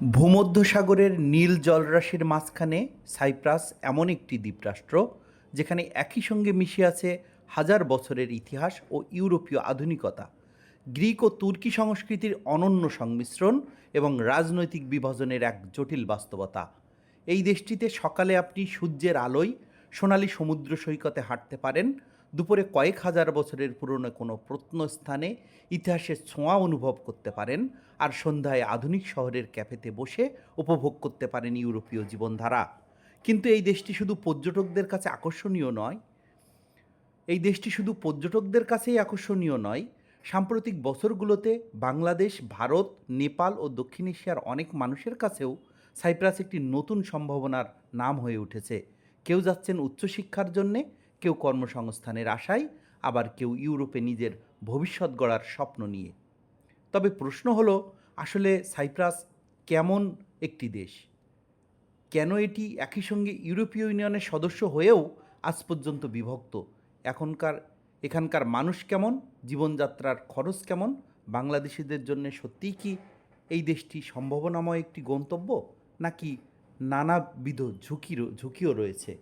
ভূমধ্যসাগরের নীল জলরাশির মাঝখানে সাইপ্রাস এমন একটি দ্বীপরাষ্ট্র যেখানে একই সঙ্গে মিশে আছে হাজার বছরের ইতিহাস ও ইউরোপীয় আধুনিকতা, গ্রিক ও তুর্কি সংস্কৃতির অনন্য সংমিশ্রণ এবং রাজনৈতিক বিভাজনের এক জটিল বাস্তবতা। এই দেশটিতে সকালে আপনি সূর্যের আলোয় সোনালি সমুদ্র সৈকতে হাঁটতে পারেন, দুপুরে কয়েক হাজার বছরের পুরনো কোনো প্রত্নস্থানে ইতিহাসের ছোঁয়া অনুভব করতে পারেন, আর সন্ধ্যায় আধুনিক শহরের ক্যাফেতে বসে উপভোগ করতে পারেন ইউরোপীয় জীবনধারা। কিন্তু এই দেশটি শুধু পর্যটকদের কাছেই আকর্ষণীয় নয়। সাম্প্রতিক বছরগুলোতে বাংলাদেশ, ভারত, নেপাল ও দক্ষিণ এশিয়ার অনেক মানুষের কাছেও সাইপ্রাস একটি নতুন সম্ভাবনার নাম হয়ে উঠেছে। কেউ যাচ্ছেন উচ্চশিক্ষার জন্যে, কেউ কর্মসংস্থানের আশায়, আবার কেউ ইউরোপে নিজের ভবিষ্যৎ গড়ার স্বপ্ন নিয়ে। তবে প্রশ্ন হলো, আসলে সাইপ্রাস কেমন একটি দেশ? কেন এটি একই সঙ্গে ইউরোপীয় ইউনিয়নের সদস্য হয়েও আজ পর্যন্ত বিভক্ত? এখনকার এখানকার মানুষ কেমন? জীবনযাত্রার খরচ কেমন? বাংলাদেশিদের জন্য সত্যিই কি এই দেশটি সম্ভাবনাময় একটি গন্তব্য, নাকি নানাবিধ ঝুঁকিও রয়েছে?